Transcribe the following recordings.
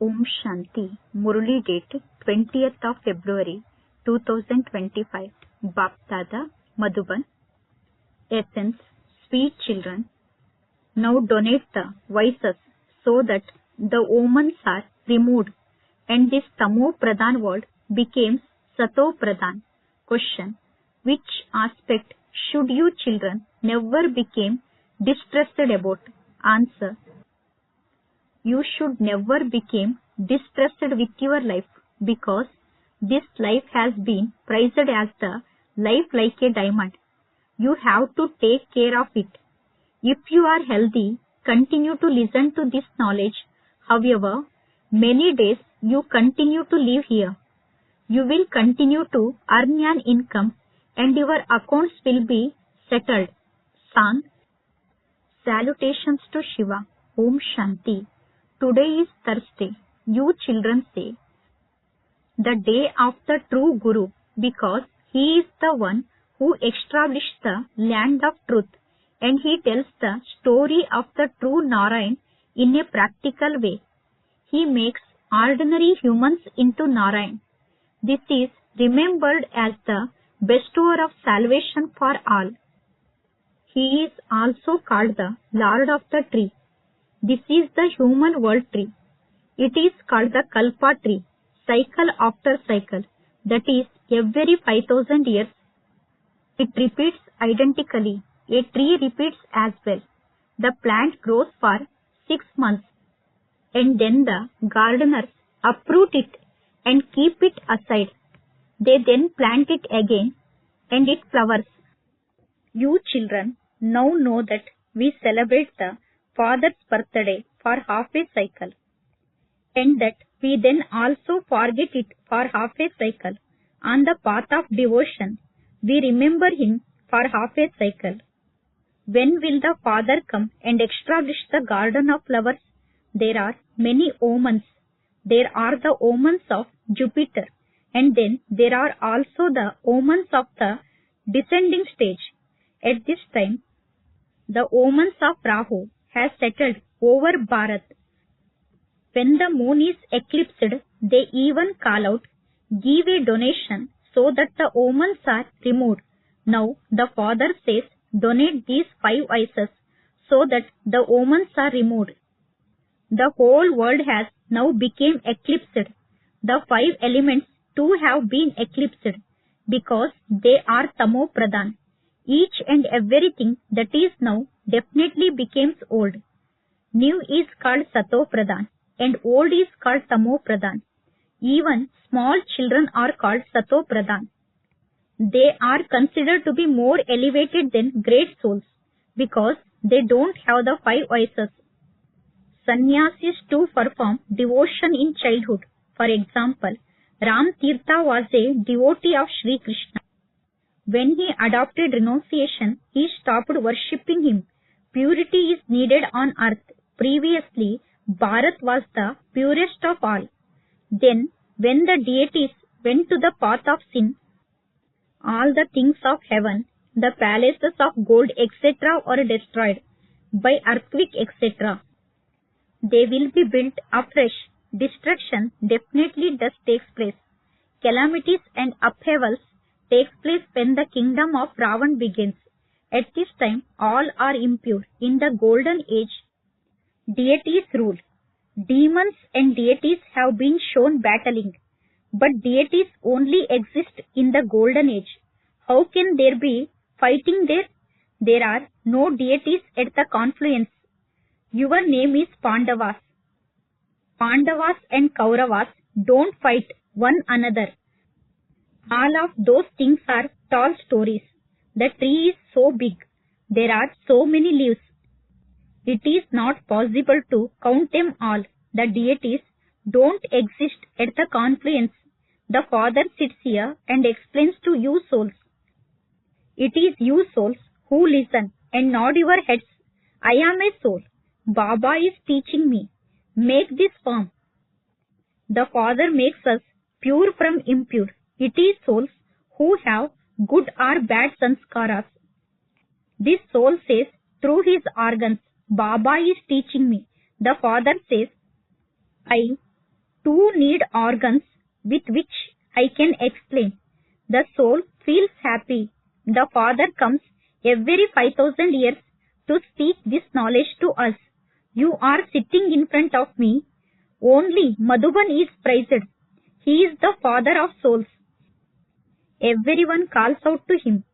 Om Shanti. Murli date 20th of February 2025. Baptada, Madhuban. Essence, sweet children, now donate the vices so that the omens are removed and this Tamo Pradhan world becomes Sato Pradhan. Question: which aspect should you children never become distressed about? Answer: you should never become distressed with your life because this life has been prized as the life like a diamond. You have to take care of it. If you are healthy, continue to listen to this knowledge. However, many days you continue to live here. You will continue to earn an income and your accounts will be settled. Song. Salutations to Shiva. Om Shanti. Today is Thursday. You children say, the day of the true Guru, because he is the one who established the land of truth and he tells the story of the true Narayan in a practical way. He makes ordinary humans into Narayan. This is remembered as the bestower of salvation for all. He is also called the Lord of the tree. This is the human world tree. It is called the Kalpa tree, cycle after cycle, that is every 5,000 years. It repeats identically. A tree repeats as well. The plant grows for 6 months and then the gardeners uproot it and keep it aside. They then plant it again and it flowers. You children now know that we celebrate the Father's birthday for half a cycle and that we then also forget it for half a cycle. On the path of devotion, we remember him for half a cycle. When will the Father come and establish the garden of flowers? There are many omens. There are the omens of Jupiter and then there are also the omens of the descending stage. At this time, the omens of Rahu has settled over Bharat. When the moon is eclipsed, they even call out, give a donation so that the omens are removed. Now the Father says, donate these 5 vices so that the omens are removed. The whole world has now become eclipsed. The 5 elements too have been eclipsed because they are Tamo Pradhan. Each and everything that is now definitely becomes old. New is called Sato Pradhan and old is called Tamo Pradhan. Even small children are called Sato Pradhan. They are considered to be more elevated than great souls because they don't have the 5 vices. Sannyasis too perform devotion in childhood. For example, Ram Tirtha was a devotee of Sri Krishna. When he adopted renunciation, he stopped worshipping him. Purity is needed on earth. Previously, Bharat was the purest of all. Then, when the deities went to the path of sin, all the things of heaven, the palaces of gold, etc. are destroyed by earthquake, etc. They will be built afresh. Destruction definitely does take place. Calamities and upheavals takes place when the kingdom of Ravan begins. At this time, all are impure. In the golden age, deities rule. Demons and deities have been shown battling, but deities only exist in the golden age. How can there be fighting there? There are no deities at the confluence. Your name is Pandavas. Pandavas and Kauravas don't fight one another. All of those things are tall stories. The tree is so big. There are so many leaves. It is not possible to count them all. The deities don't exist at the confluence. The Father sits here and explains to you souls. It is you souls who listen and nod your heads. I am a soul. Baba is teaching me. Make this form. The Father makes us pure from impure. It is souls who have good or bad sanskaras. This soul says through his organs, Baba is teaching me. The Father says, I Two need organs with which I can explain. The soul feels happy. The Father comes every 5,000 years to speak this knowledge to us. You are sitting in front of me. Only Madhuban is praised. He is the Father of souls. Everyone calls out to him.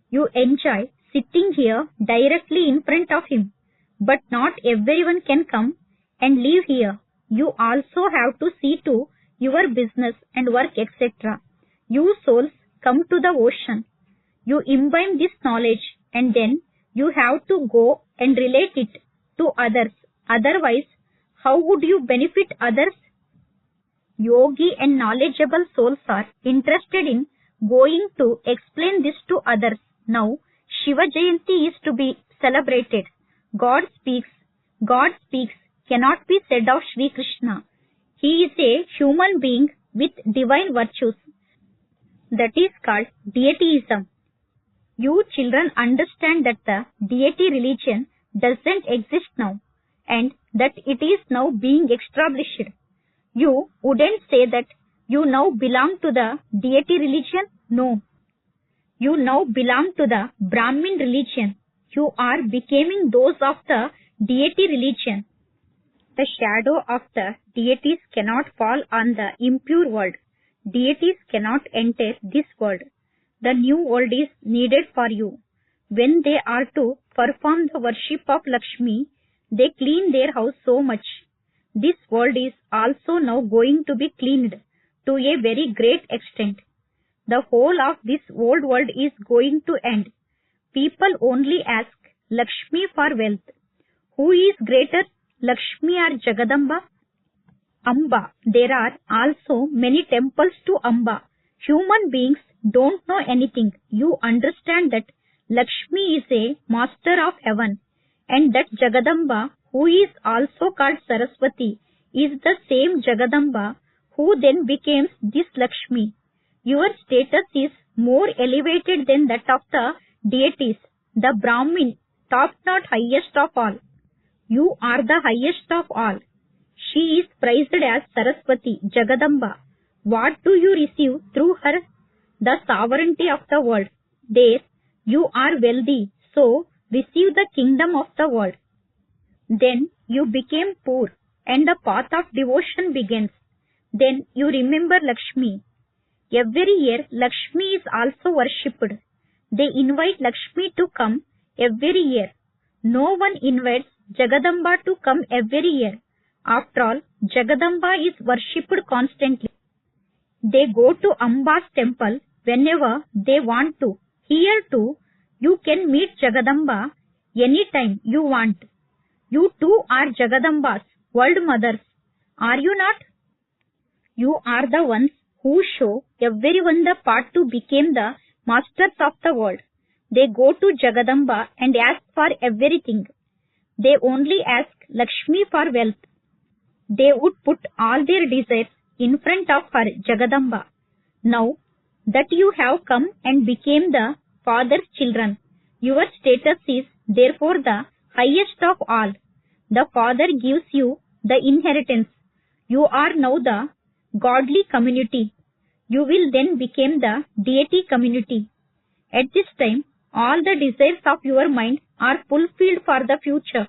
You enjoy sitting here directly in front of him. But not everyone can come and live here. You also have to see to your business and work, etc. You souls come to the ocean. You imbibe this knowledge and then you have to go and relate it to others. Otherwise, how would you benefit others? Yogi and knowledgeable souls are interested in going to explain this to others. Now, Shiva Jayanti is to be celebrated. God speaks cannot be said of Sri Krishna. He is a human being with divine virtues. That is called deityism. You children understand that the deity religion doesn't exist now and that it is now being established. You wouldn't say that you now belong to the deity religion. No. You now belong to the Brahmin religion. You are becoming those of the deity religion. The shadow of the deities cannot fall on the impure world. Deities cannot enter this world. The new world is needed for you. When they are to perform the worship of Lakshmi, they clean their house so much. This world is also now going to be cleaned to a very great extent. The whole of this old world is going to end. People only ask Lakshmi for wealth. Who is greater, Lakshmi or Jagadamba? Amba. There are also many temples to Amba. Human beings don't know anything. You understand that Lakshmi is a master of heaven and that Jagadamba, who is also called Saraswati, is the same Jagadamba who then becomes this Lakshmi. Your status is more elevated than that of the deities, the Brahmin, top not highest of all. You are the highest of all. She is praised as Saraswati, Jagadamba. What do you receive through her? The sovereignty of the world. There, you are wealthy, so receive the kingdom of the world. Then you became poor, and the path of devotion begins. Then you remember Lakshmi. Every year, Lakshmi is also worshipped. They invite Lakshmi to come every year. No one invites Jagadamba to come every year. After all, Jagadamba is worshipped constantly. They go to Amba's temple whenever they want to. Here too, you can meet Jagadamba anytime you want. You too are Jagadamba's world mothers, are you not? You are the ones who show everyone the path to become the masters of the world. They go to Jagadamba and ask for everything. They only ask Lakshmi for wealth. They would put all their desires in front of her, Jagadamba. Now that you have come and became the Father's children, your status is therefore the highest of all. The Father gives you the inheritance. You are now the godly community. You will then become the deity community. At this time, all the desires of your mind are fulfilled for the future.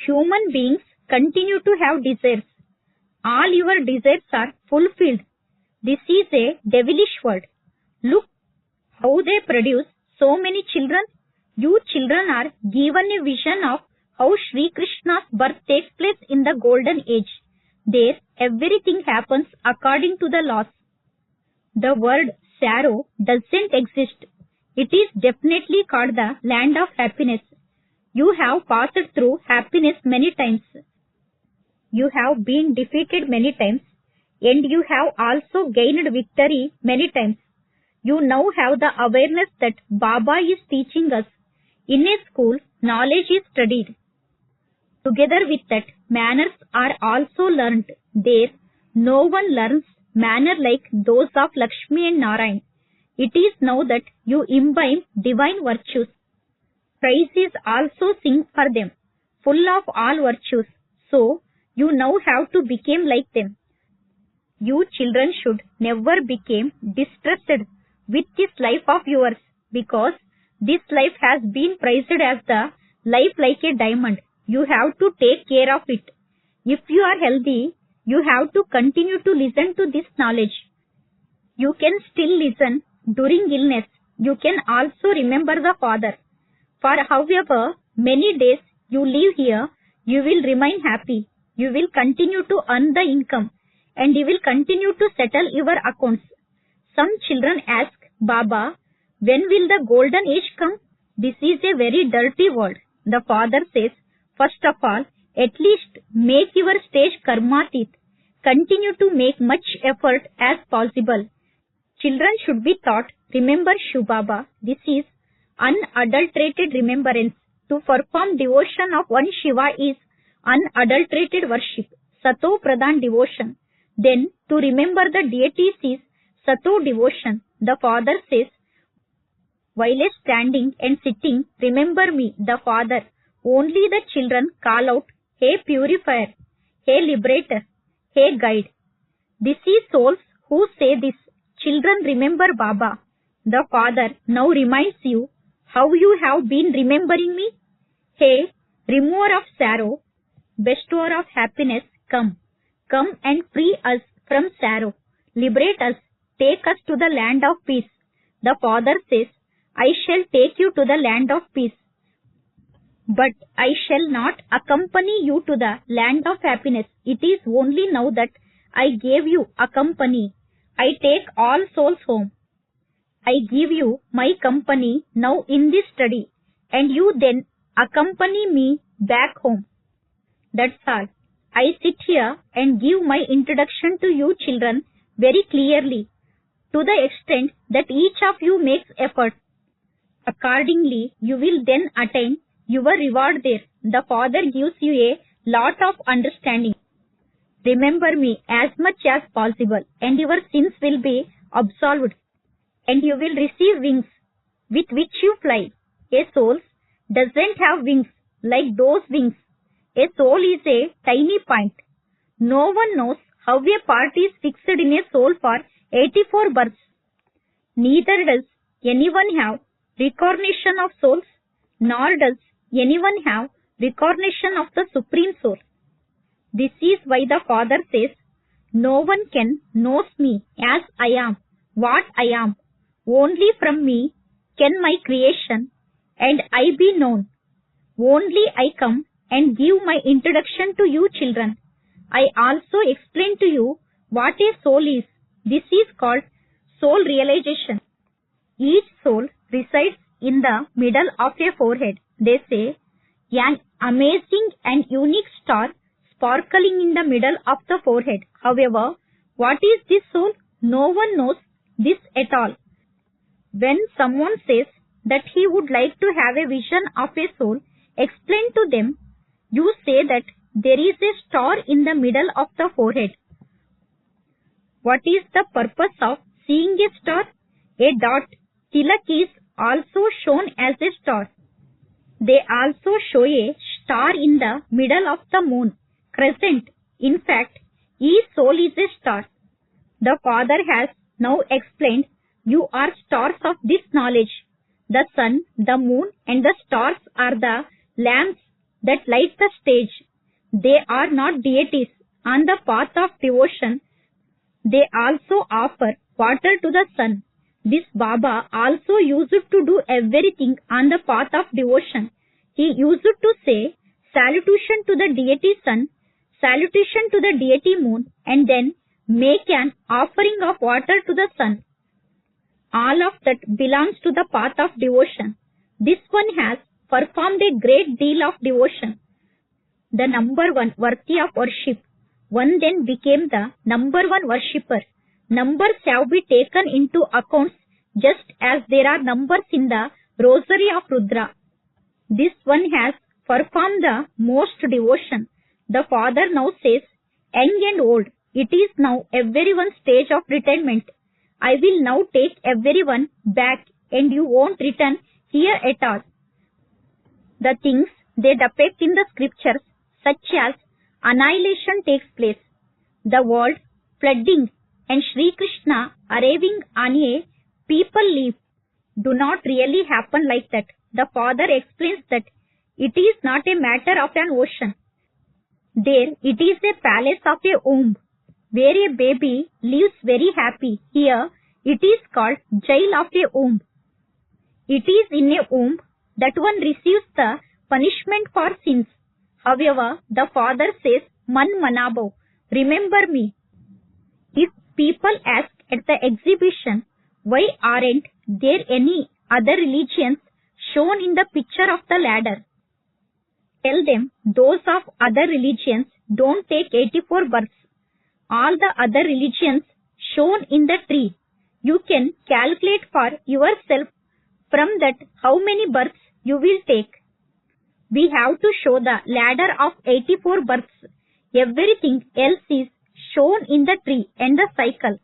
Human beings continue to have desires. All your desires are fulfilled. This is a devilish world. Look how they produce so many children. You children are given a vision of how Sri Krishna's birth takes place in the golden age. There, everything happens according to the laws. The word sorrow doesn't exist. It is definitely called the land of happiness. You have passed through happiness many times. You have been defeated many times, and you have also gained victory many times. You now have the awareness that Baba is teaching us. In a school, knowledge is studied. Together with that, manners are also learnt. There, no one learns manner like those of Lakshmi and Narayan. It is now that you imbibe divine virtues. Praise is also sing for them, full of all virtues. So, you now have to become like them. You children should never become distressed with this life of yours, because this life has been prized as the life like a diamond. You have to take care of it. If you are healthy, you have to continue to listen to this knowledge. You can still listen during illness. You can also remember the Father. For however many days you live here, you will remain happy. You will continue to earn the income, and you will continue to settle your accounts. Some children ask, Baba, when will the golden age come? This is a very dirty word. The Father says, first of all, at least make your stage karmatit. Continue to make much effort as possible. Children should be taught, remember Shiv Baba. This is unadulterated remembrance. To perform devotion of one Shiva is unadulterated worship, Sato Pradhan devotion. Then to remember the deities is Sato devotion. The Father says, while standing and sitting, remember me, the Father. Only the children call out, Hey Purifier, Hey Liberator, Hey Guide. This is souls who say this. Children, remember Baba. The Father now reminds you how you have been remembering me. Hey, remover of sorrow, bestower of happiness, come. Come and free us from sorrow. Liberate us. Take us to the land of peace. The Father says, I shall take you to the land of peace. But I shall not accompany you to the land of happiness. It is only now that I gave you a company. I take all souls home. I give you my company now in this study, and you then accompany me back home. That's all. I sit here and give my introduction to you children very clearly, to the extent that each of you makes effort. Accordingly, you will then attain your reward there. The Father gives you a lot of understanding. Remember me as much as possible, and your sins will be absolved, and you will receive wings with which you fly. A soul doesn't have wings like those wings. A soul is a tiny point. No one knows how a part is fixed in a soul for 84 births. Neither does anyone have recognition of souls, nor does anyone have recognition of the Supreme Soul. This is why the Father says, no one can know me as I am, what I am. Only from me can my creation and I be known. Only I come and give my introduction to you children. I also explain to you what a soul is. This is called soul realization. Each soul resides in the middle of a forehead. They say, an amazing and unique star sparkling in the middle of the forehead. However, what is this soul? No one knows this at all. When someone says that he would like to have a vision of a soul, explain to them, you say that there is a star in the middle of the forehead. What is the purpose of seeing a star? A dot, tilak, is also shown as a star. They also show a star in the middle of the moon, crescent. In fact, each soul is a star. The Father has now explained you are stars of this knowledge. The sun, the moon, and the stars are the lamps that light the stage. They are not deities. On the path of devotion, they also offer water to the sun. This Baba also used to do everything on the path of devotion. He used to say salutation to the deity sun, salutation to the deity moon, and then make an offering of water to the sun. All of that belongs to the path of devotion. This one has performed a great deal of devotion. The number one worthy of worship. One then became the number one worshipper. Numbers have been taken into accounts just as there are numbers in the rosary of Rudra. This one has performed the most devotion. The Father now says, young and old, it is now everyone's stage of retirement. I will now take everyone back and you won't return here at all. The things they depict in the scriptures, such as annihilation takes place. The world flooding, and Sri Krishna arriving on a people leaf do not really happen like that. The father explains that it is not a matter of an ocean. There it is a palace of a womb, where a baby lives very happy. Here it is called jail of a womb. It is in a womb that one receives the punishment for sins. However, the father says, Man manabo, remember me. If people ask at the exhibition, why aren't there any other religions shown in the picture of the ladder? Tell them those of other religions don't take 84 births. All the other religions shown in the tree, you can calculate for yourself from that how many births you will take. We have to show the ladder of 84 births. Everything else is shown in the tree and the cycle.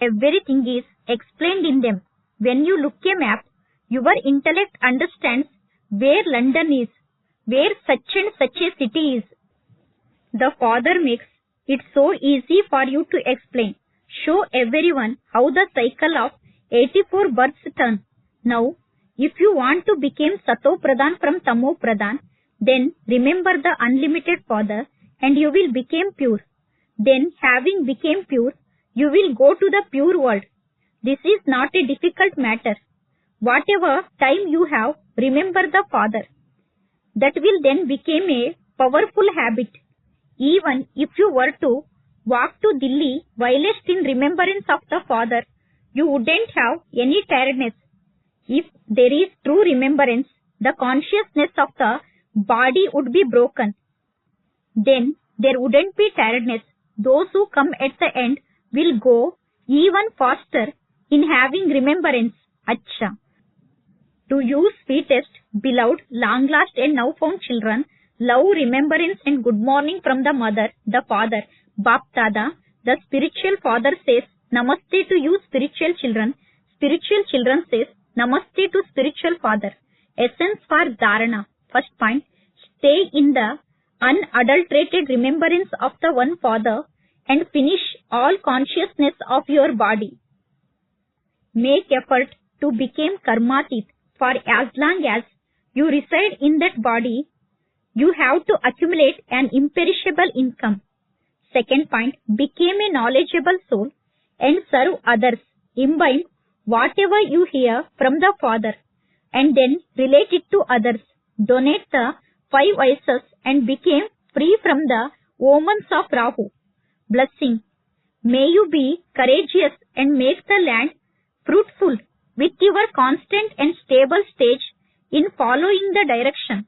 Everything is explained in them. When you look a map, your intellect understands where London is, where such and such a city is. The father makes it so easy for you to explain. Show everyone how the cycle of 84 births turn. Now, if you want to become Sato Pradhan from Tamo Pradhan, then remember the unlimited Father and you will become pure. Then, having become pure, you will go to the pure world. This is not a difficult matter. Whatever time you have, remember the Father. That will then become a powerful habit. Even if you were to walk to Delhi while in remembrance of the Father, you wouldn't have any tiredness. If there is true remembrance, the consciousness of the body would be broken. Then there wouldn't be tiredness. Those who come at the end will go even faster in having remembrance. Acha. To you, sweetest, beloved, long lost and now found children, love, remembrance and good morning from the mother, the father, Bap Dada. The spiritual father says, Namaste to you, spiritual children. Spiritual children says, Namaste to spiritual father. Essence for Dharana. First point, stay in the unadulterated remembrance of the one father and finish all consciousness of your body. Make effort to become karmatit. For as long as you reside in that body, you have to accumulate an imperishable income. Second point, become a knowledgeable soul and serve others. Imbibe whatever you hear from the Father and then relate it to others. Donate the 5 vices and become free from the omens of Rahu. Blessing. May you be courageous and make the land fruitful with your constant and stable stage in following the direction.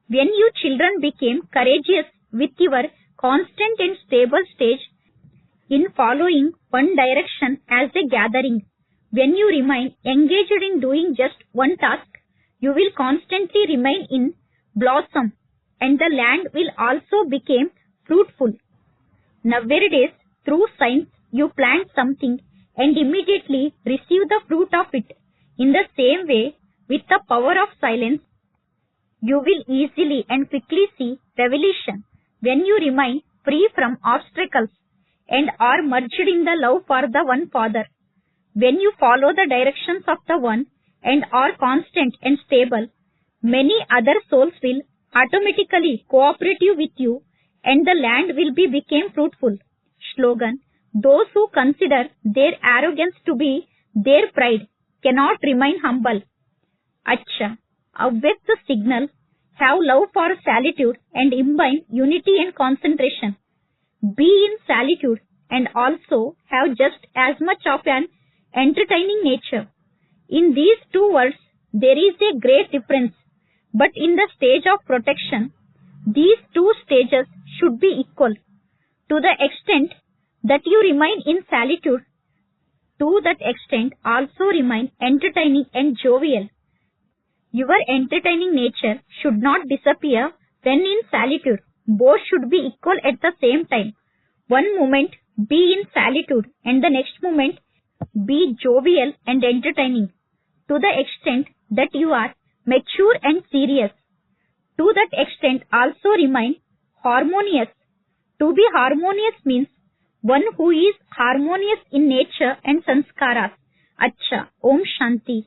When you children became courageous with your constant and stable stage in following one direction as a gathering, when you remain engaged in doing just one task, you will constantly remain in blossom and the land will also become fruitful. Nowadays, through science, you plant something and immediately receive the fruit of it. In the same way, with the power of silence, you will easily and quickly see revelation when you remain free from obstacles and are merged in the love for the one Father. When you follow the directions of the one and are constant and stable, many other souls will automatically cooperate with you and the land will become fruitful. Slogan. Those who consider their arrogance to be their pride cannot remain humble. Acha. Await the signal. Have love for solitude and imbibe unity and concentration. Be in solitude and also have just as much of an entertaining nature. In these two words, there is a great difference, but in the stage of protection, these two stages should be equal. To the extent that you remain in solitude, to that extent also remain entertaining and jovial. Your entertaining nature should not disappear when in solitude. Both should be equal at the same time. One moment be in solitude and the next moment be jovial and entertaining. To the extent that you are mature and serious, to that extent also remain harmonious. To be harmonious means one who is harmonious in nature and sanskaras. Acha, Om Shanti.